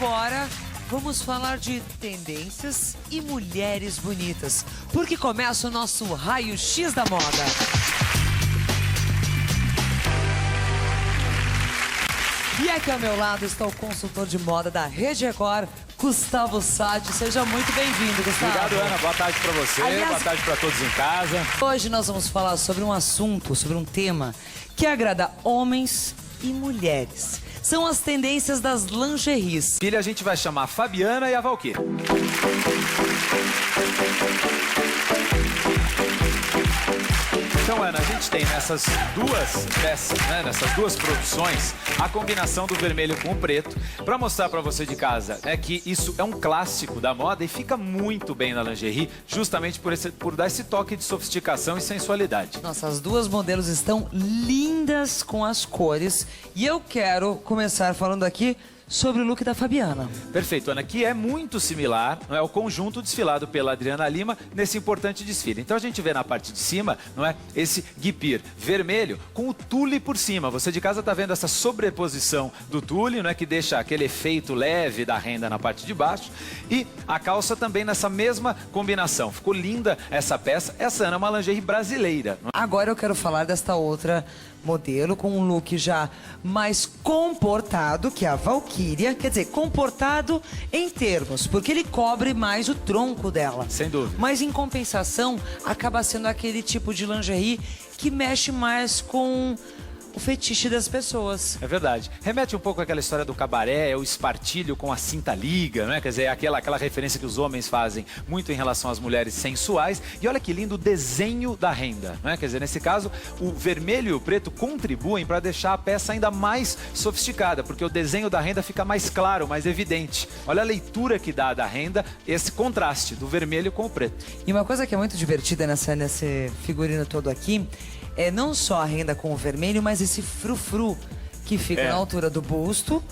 agora vamos falar de tendências e mulheres bonitas, porque começa o nosso raio-x da moda. E aqui ao meu lado está o consultor de moda da Rede Record, Gustavo Sati. Seja muito bem-vindo, Gustavo. Obrigado, Ana. Boa tarde para você, boa tarde para todos em casa. Hoje nós vamos falar sobre um assunto, sobre um tema que agrada homens e mulheres. São as tendências das lingeries. Filha, a gente vai chamar a Fabiana e a Valquíria. Então, Ana, a gente tem nessas duas peças, nessas duas produções, a combinação do vermelho com o preto, para mostrar para você de casa que isso é um clássico da moda e fica muito bem na lingerie, justamente por dar esse toque de sofisticação e sensualidade. Nossa, as duas modelos estão lindas com as cores e eu quero começar falando aqui sobre o look da Fabiana. Perfeito, Ana, que é muito similar, não é, ao conjunto desfilado pela Adriana Lima nesse importante desfile. Então a gente vê na parte de cima, não é, esse guipir vermelho com o tule por cima. Você de casa tá vendo essa sobreposição do tule, não é, que deixa aquele efeito leve da renda na parte de baixo, e a calça também nessa mesma combinação. Ficou linda essa peça. Essa, Ana, é uma lingerie brasileira. Não é? Agora eu quero falar desta outra modelo com um look já mais comportado, que é a Valquíria. Quer dizer, comportado em termos, porque ele cobre mais o tronco dela. Sem dúvida. Mas em compensação, acaba sendo aquele tipo de lingerie que mexe mais com o fetiche das pessoas. É verdade. Remete um pouco àquela história do cabaré, o espartilho com a cinta liga, né? Quer dizer, aquela referência que os homens fazem muito em relação às mulheres sensuais. E olha que lindo o desenho da renda, né? Quer dizer, nesse caso, o vermelho e o preto contribuem para deixar a peça ainda mais sofisticada, porque o desenho da renda fica mais claro, mais evidente. Olha a leitura que dá da renda, esse contraste do vermelho com o preto. E uma coisa que é muito divertida nesse figurino todo aqui é não só a renda com o vermelho, mas esse frufru que fica na altura do busto,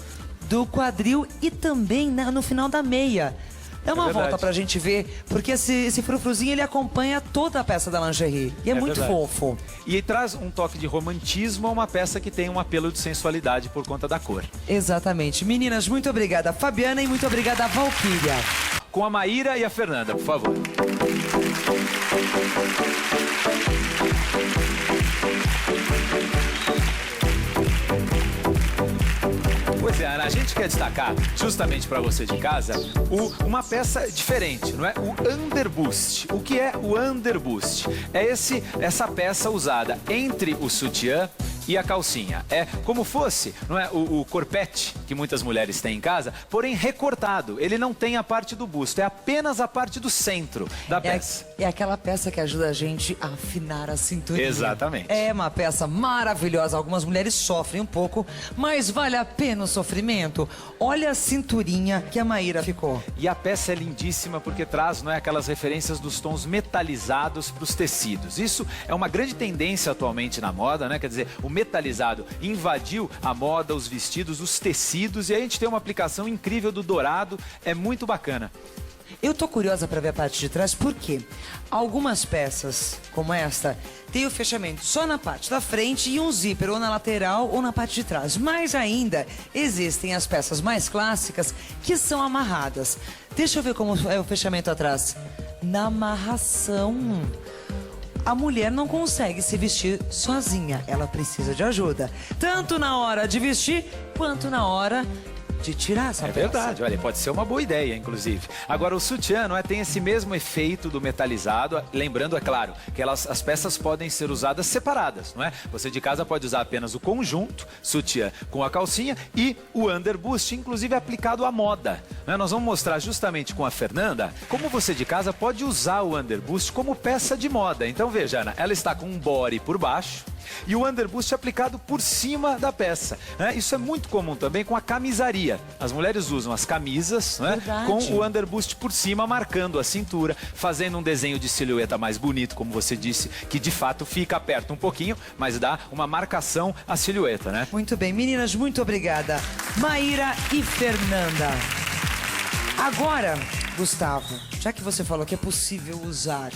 do quadril e também no final da meia. Dá uma volta pra gente ver, porque esse frufruzinho ele acompanha toda a peça da lingerie. E é muito fofo. E traz um toque de romantismo a uma peça que tem um apelo de sensualidade por conta da cor. Exatamente. Meninas, muito obrigada, Fabiana, e muito obrigada, Valquíria. Com a Maíra e a Fernanda, por favor. Pois é, Ana, a gente quer destacar, justamente para você de casa, uma peça diferente, não é? O underbust. O que é o underbust? É essa peça usada entre o sutiã e a calcinha. É como fosse, não é, o corpete que muitas mulheres têm em casa, porém recortado. Ele não tem a parte do busto, é apenas a parte do centro da peça. É aquela peça que ajuda a gente a afinar a cinturinha. Exatamente. É uma peça maravilhosa. Algumas mulheres sofrem um pouco, mas vale a pena o sofrimento. Olha a cinturinha que a Maíra ficou. E a peça é lindíssima porque traz, não é, aquelas referências dos tons metalizados para os tecidos. Isso é uma grande tendência atualmente na moda, né? Quer dizer, o metalizado invadiu a moda, os vestidos, os tecidos, e a gente tem uma aplicação incrível do dourado, é muito bacana. Eu tô curiosa para ver a parte de trás, porque algumas peças, como esta, tem o fechamento só na parte da frente e um zíper ou na lateral ou na parte de trás. Mas ainda existem as peças mais clássicas que são amarradas. Deixa eu ver como é o fechamento atrás. Na amarração, a mulher não consegue se vestir sozinha, ela precisa de ajuda. Tanto na hora de vestir, quanto na hora de tirar essa peça. É verdade, olha, pode ser uma boa ideia, inclusive. Agora, o sutiã, não é, tem esse mesmo efeito do metalizado, lembrando, é claro, que as peças podem ser usadas separadas, não é? Você de casa pode usar apenas o conjunto, sutiã com a calcinha, e o underbust, inclusive aplicado à moda. Né? Nós vamos mostrar justamente com a Fernanda como você de casa pode usar o underbust como peça de moda. Então veja, Ana, ela está com um body por baixo e o underbust aplicado por cima da peça. Né? Isso é muito comum também com a camisaria. As mulheres usam as camisas, né, com o underbust por cima, marcando a cintura, fazendo um desenho de silhueta mais bonito, como você disse, que de fato fica aperto um pouquinho, mas dá uma marcação à silhueta, né? Muito bem, meninas, muito obrigada. Maíra e Fernanda. Agora, Gustavo, já que você falou que é possível usar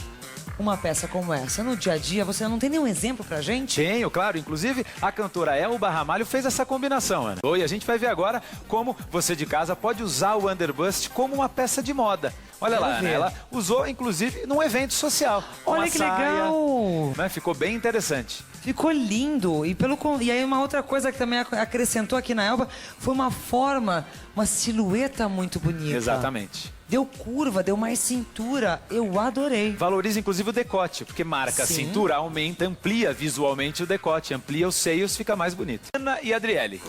uma peça como essa no dia a dia? Você não tem nenhum exemplo pra gente? Tenho, claro. Inclusive, a cantora Elba Ramalho fez essa combinação, Ana. E a gente vai ver agora como você de casa pode usar o underbust como uma peça de moda. Olha lá, Ana, ela usou, inclusive, num evento social. Olha que legal! Né? Ficou bem interessante. Ficou lindo. E aí uma outra coisa que também acrescentou aqui na Elba foi uma forma, uma silhueta muito bonita. Exatamente. Deu curva, deu mais cintura. Eu adorei. Valoriza, inclusive, o decote, porque marca a cintura, aumenta, amplia visualmente o decote, amplia os seios, fica mais bonito. Ana e Adriele.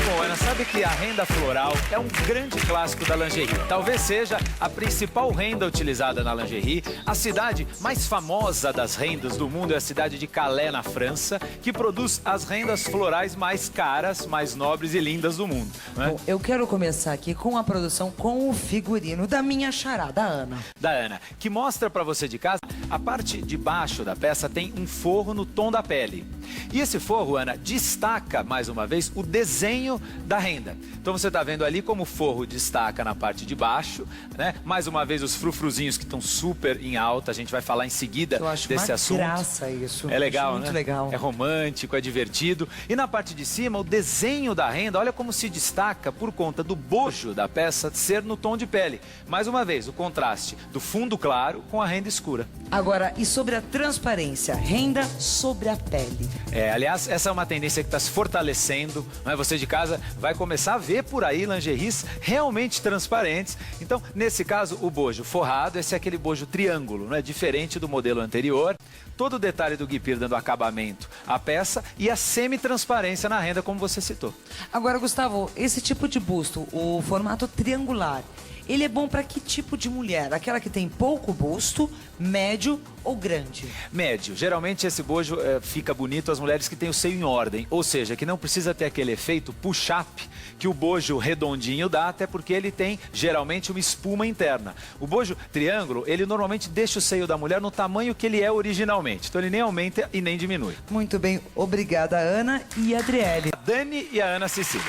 Bom, Ana, sabe que a renda floral é um grande clássico da lingerie. Talvez seja a principal renda utilizada na lingerie. A cidade mais famosa das rendas do mundo é a cidade de Calais, na França, que produz as rendas florais mais caras, mais nobres e lindas do mundo. Né? Bom, eu quero começar aqui com a produção, com o figurino da minha xará, da Ana. Da Ana, que mostra pra você de casa, a parte de baixo da peça tem um forro no tom da pele. E esse forro, Ana, destaca, mais uma vez, o desenho da renda. Então você está vendo ali como o forro destaca na parte de baixo, né? Mais uma vez os frufruzinhos que estão super em alta, a gente vai falar em seguida desse assunto. Eu acho uma graça isso. É legal, muito né? legal. É romântico, é divertido. E na parte de cima, o desenho da renda, olha como se destaca por conta do bojo da peça ser no tom de pele. Mais uma vez, o contraste do fundo claro com a renda escura. Agora, e sobre a transparência? Renda sobre a pele. Aliás, essa é uma tendência que está se fortalecendo, né? Você de casa vai começar a ver por aí lingeries realmente transparentes. Então, nesse caso, o bojo forrado, esse é aquele bojo triângulo, não é diferente do modelo anterior. Todo o detalhe do guipir dando acabamento à peça e a semi-transparência na renda, como você citou. Agora, Gustavo, esse tipo de busto, o formato triangular, ele é bom para que tipo de mulher? Aquela que tem pouco busto, médio ou grande? Médio. Geralmente esse bojo fica bonito às mulheres que têm o seio em ordem, ou seja, que não precisa ter aquele efeito push-up que o bojo redondinho dá, até porque ele tem geralmente uma espuma interna. O bojo triângulo, ele normalmente deixa o seio da mulher no tamanho que ele é originalmente, então ele nem aumenta e nem diminui. Muito bem, obrigada, Ana e Adriele. A Dani e a Ana Cecília.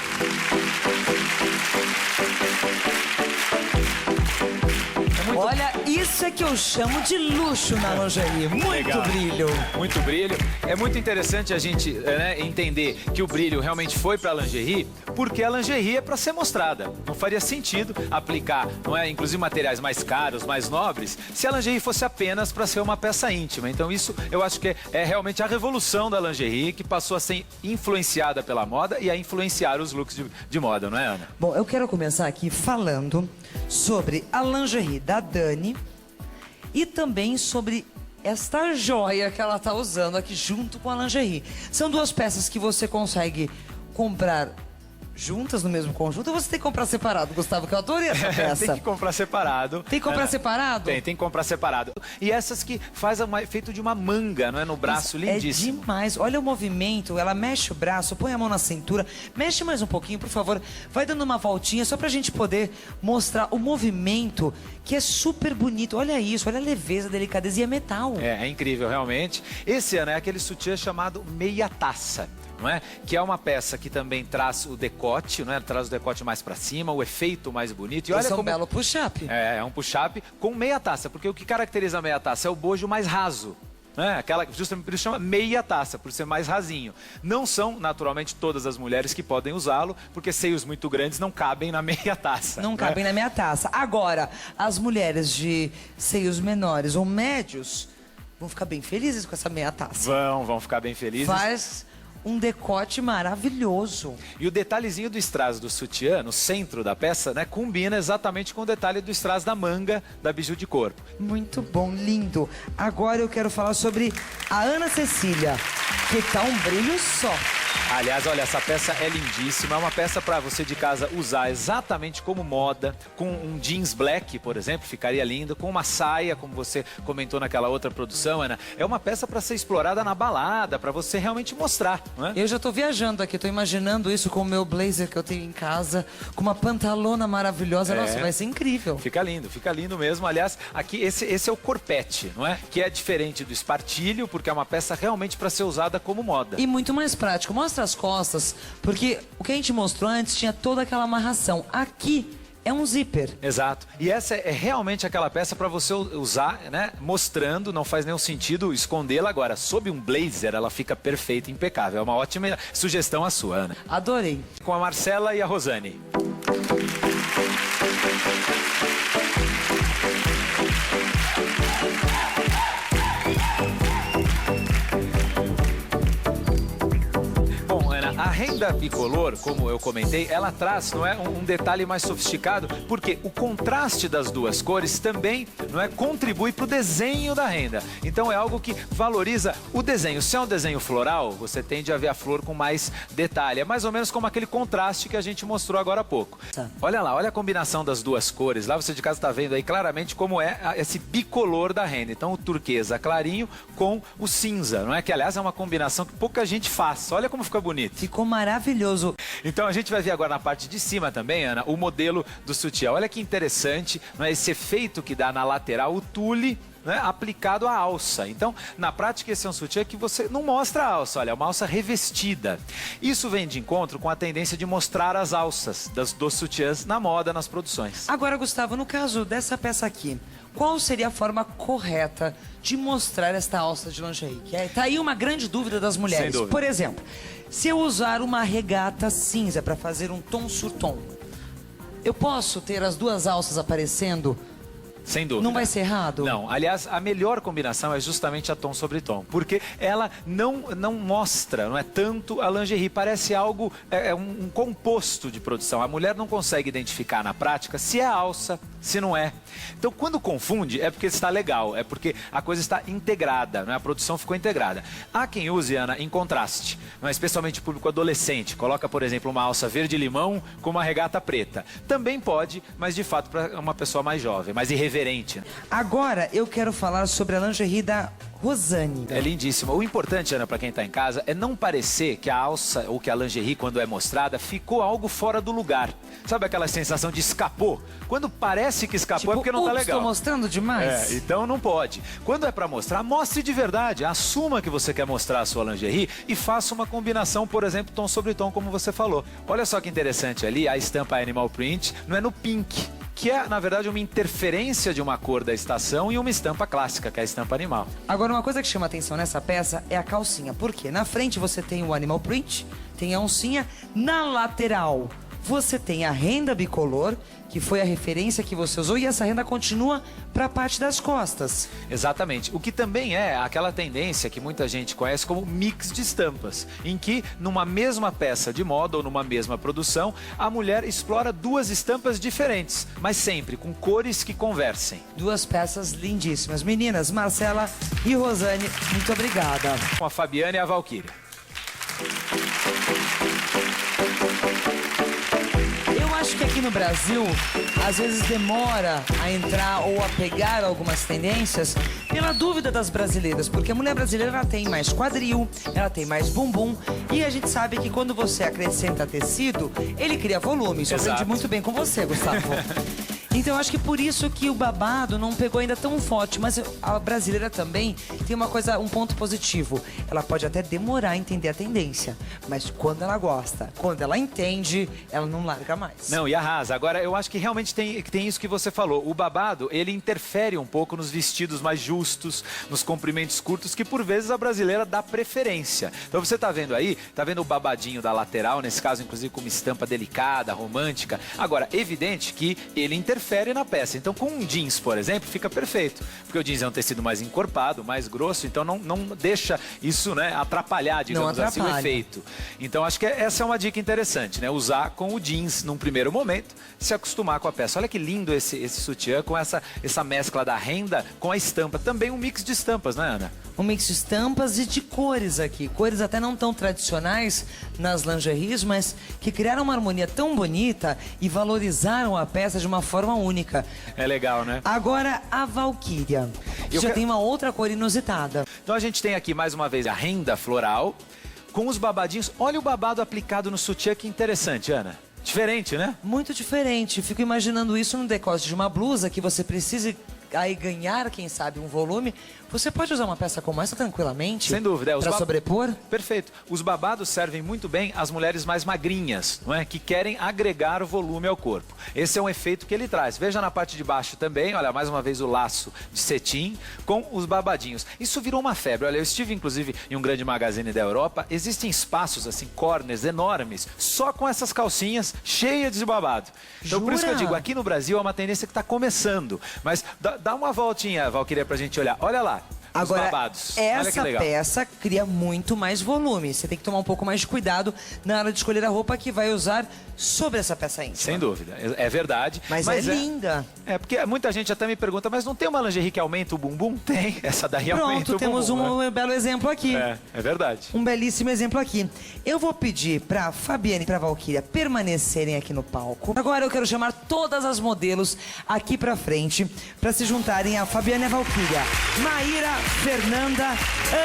Olha, isso é que eu chamo de luxo na lingerie. Muito legal. Brilho. Muito brilho. É muito interessante a gente entender que o brilho realmente foi para a lingerie, porque a lingerie é para ser mostrada. Não faria sentido aplicar, não é, inclusive materiais mais caros, mais nobres, se a lingerie fosse apenas para ser uma peça íntima. Então isso eu acho que é realmente a revolução da lingerie, que passou a ser influenciada pela moda e a influenciar os looks de moda, não é, Ana? Bom, eu quero começar aqui falando sobre a lingerie da Dani e também sobre esta joia que ela tá usando aqui junto com a lingerie. São duas peças que você consegue comprar juntas no mesmo conjunto ou você tem que comprar separado, Gustavo? Que eu adorei essa peça. Tem que comprar separado. Tem que comprar separado? Tem que comprar separado. E essas que faz o efeito de uma manga, não é? No braço, lindíssimo. É demais. Olha o movimento, ela mexe o braço, põe a mão na cintura, mexe mais um pouquinho, por favor. Vai dando uma voltinha só pra gente poder mostrar o movimento, que é super bonito. Olha isso, olha a leveza, a delicadeza e é metal. É incrível, realmente. Esse ano é aquele sutiã chamado meia taça. Não é? Que é uma peça que também traz o decote, não é? Traz o decote mais para cima, o efeito mais bonito. E olha como... um belo push-up. É um push-up com meia taça, porque o que caracteriza a meia taça é o bojo mais raso. Né? Aquela, justamente por isso chama meia taça, por ser mais rasinho. Não são, naturalmente, todas as mulheres que podem usá-lo, porque seios muito grandes não cabem na meia taça. Não cabem na meia taça. Agora, as mulheres de seios menores ou médios vão ficar bem felizes com essa meia taça. Vão ficar bem felizes. Faz um decote maravilhoso. E o detalhezinho do strass do sutiã, no centro da peça, né, combina exatamente com o detalhe do strass da manga da biju de corpo. Muito bom, lindo. Agora eu quero falar sobre a Ana Cecília, que tá um brilho só. Aliás, olha, essa peça é lindíssima. É uma peça para você de casa usar exatamente como moda. Com um jeans black, por exemplo, ficaria lindo. Com uma saia, como você comentou naquela outra produção, Ana. É uma peça para ser explorada na balada, para você realmente mostrar, não é? Eu já tô viajando aqui, tô imaginando isso com o meu blazer que eu tenho em casa, com uma pantalona maravilhosa. Nossa, vai ser incrível. Fica lindo mesmo. Aliás, aqui esse é o corpete, não é? Que é diferente do espartilho, porque é uma peça realmente para ser usada como moda. E muito mais prático. Mostra as costas, porque o que a gente mostrou antes tinha toda aquela amarração. Aqui é um zíper. Exato. E essa é realmente aquela peça para você usar, né? Mostrando, não faz nenhum sentido escondê-la. Agora, sob um blazer, ela fica perfeita, impecável. É uma ótima sugestão a sua, Ana. Adorei. Com a Marcela e a Rosane. A renda bicolor, como eu comentei, ela traz, não é, um detalhe mais sofisticado, porque o contraste das duas cores também, não é, contribui para o desenho da renda. Então é algo que valoriza o desenho. Se é um desenho floral, você tende a ver a flor com mais detalhe. É mais ou menos como aquele contraste que a gente mostrou agora há pouco. Olha lá, olha a combinação das duas cores. Lá você de casa está vendo aí claramente como é esse bicolor da renda. Então o turquesa clarinho com o cinza, não é? Que aliás é uma combinação que pouca gente faz. Olha como fica bonito. Ficou maravilhoso. Então a gente vai ver agora na parte de cima também, Ana, o modelo do sutiã. Olha que interessante, não é, esse efeito que dá na lateral, o tule, né, aplicado à alça. Então, na prática, esse é um sutiã que você não mostra a alça, olha, é uma alça revestida. Isso vem de encontro com a tendência de mostrar as alças dos sutiãs na moda, nas produções. Agora, Gustavo, no caso dessa peça aqui, qual seria a forma correta de mostrar esta alça de lingerie? Tá aí uma grande dúvida das mulheres. Sem dúvida. Por exemplo, se eu usar uma regata cinza para fazer um tom sur tom, eu posso ter as duas alças aparecendo? Sem dúvida. Não vai ser errado? Não. Aliás, a melhor combinação é justamente a tom sobre tom. Porque ela não mostra, não é tanto a lingerie. Parece algo, um composto de produção. A mulher não consegue identificar na prática se é alça, se não é. Então, quando confunde, é porque está legal. É porque a coisa está integrada, não é? A produção ficou integrada. Há quem use, Ana, em contraste. Não é? Especialmente o público adolescente. Coloca, por exemplo, uma alça verde-limão com uma regata preta. Também pode, mas de fato para uma pessoa mais jovem, mais irreverente. Agora eu quero falar sobre a lingerie da Rosane. É lindíssima. O importante, Ana, para quem está em casa, é não parecer que a alça ou que a lingerie, quando é mostrada, ficou algo fora do lugar. Sabe aquela sensação de escapou? Quando parece que escapou, é porque não tá legal. Estou mostrando demais? Então não pode. Quando é para mostrar, mostre de verdade. Assuma que você quer mostrar a sua lingerie e faça uma combinação, por exemplo, tom sobre tom, como você falou. Olha só que interessante ali, a estampa Animal Print, não é no pink, que é, na verdade, uma interferência de uma cor da estação e uma estampa clássica, que é a estampa animal. Agora, uma coisa que chama atenção nessa peça é a calcinha. Por quê? Na frente você tem o animal print, tem a oncinha. Na lateral você tem a renda bicolor, que foi a referência que você usou, e essa renda continua para a parte das costas. Exatamente. O que também é aquela tendência que muita gente conhece como mix de estampas, em que numa mesma peça de moda ou numa mesma produção, a mulher explora duas estampas diferentes, mas sempre com cores que conversem. Duas peças lindíssimas. Meninas, Marcela e Rosane, muito obrigada. Com a Fabiana e a Valquíria. Eu acho que aqui no Brasil, às vezes demora a entrar ou a pegar algumas tendências pela dúvida das brasileiras, porque a mulher brasileira ela tem mais quadril, ela tem mais bumbum, e a gente sabe que quando você acrescenta tecido, ele cria volume. Isso eu aprendi muito bem com você, Gustavo. Então, eu acho que por isso que o babado não pegou ainda tão forte. Mas a brasileira também tem uma coisa, um ponto positivo. Ela pode até demorar a entender a tendência, mas quando ela gosta, quando ela entende, ela não larga mais. Não, e arrasa. Agora, eu acho que realmente tem isso que você falou. O babado, ele interfere um pouco nos vestidos mais justos, nos comprimentos curtos, que por vezes a brasileira dá preferência. Então, você tá vendo aí, tá vendo o babadinho da lateral, nesse caso, inclusive, com uma estampa delicada, romântica. Agora, evidente que ele interfere na peça. Então, com um jeans, por exemplo, fica perfeito. Porque o jeans é um tecido mais encorpado, mais grosso, então não deixa isso, né, atrapalhar, digamos assim, o efeito. Então, acho que essa é uma dica interessante, né? Usar com o jeans num primeiro momento, se acostumar com a peça. Olha que lindo esse sutiã com essa mescla da renda com a estampa. Também um mix de estampas, né, Ana? Um mix de estampas e de cores aqui. Cores até não tão tradicionais nas lingeries, mas que criaram uma harmonia tão bonita e valorizaram a peça de uma forma única. É legal, né? Agora, a Valquíria. Já tem uma outra cor inusitada. Então a gente tem aqui, mais uma vez, a renda floral com os babadinhos. Olha o babado aplicado no sutiã, que interessante, Ana. Diferente, né? Muito diferente. Fico imaginando isso no decote de uma blusa que você precise aí ganhar, quem sabe, um volume, você pode usar uma peça como essa tranquilamente? Sem dúvida. Para sobrepor? Perfeito. Os babados servem muito bem às mulheres mais magrinhas, não é? Que querem agregar o volume ao corpo. Esse é um efeito que ele traz. Veja na parte de baixo também, olha, mais uma vez o laço de cetim com os babadinhos. Isso virou uma febre. Olha, eu estive inclusive em um grande magazine da Europa. Existem espaços, assim, corners enormes, só com essas calcinhas cheias de babado. Então, por isso que eu digo, aqui no Brasil é uma tendência que está começando. Mas dá uma voltinha, Valquíria, pra gente olhar. Olha lá. Agora, babados. Olha que essa legal. peça cria muito mais volume. Você tem que tomar um pouco mais de cuidado na hora de escolher a roupa que vai usar sobre essa peça íntima. Sem dúvida, é verdade. Mas é linda. É, porque muita gente até me pergunta, mas não tem uma lingerie que aumenta o bumbum? Tem, essa daí aumenta o bumbum. Pronto, temos um belo exemplo aqui. É verdade. Um belíssimo exemplo aqui. Eu vou pedir pra Fabiane e pra Valquíria permanecerem aqui no palco. Agora eu quero chamar todas as modelos aqui pra frente pra se juntarem a Fabiane e a Valquíria. Maíra, Fernanda,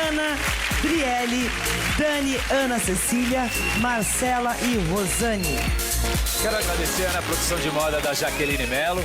Ana, Driele, Dani, Ana Cecília, Marcela e Rosane. Quero agradecer a produção de moda da Jaqueline Mello.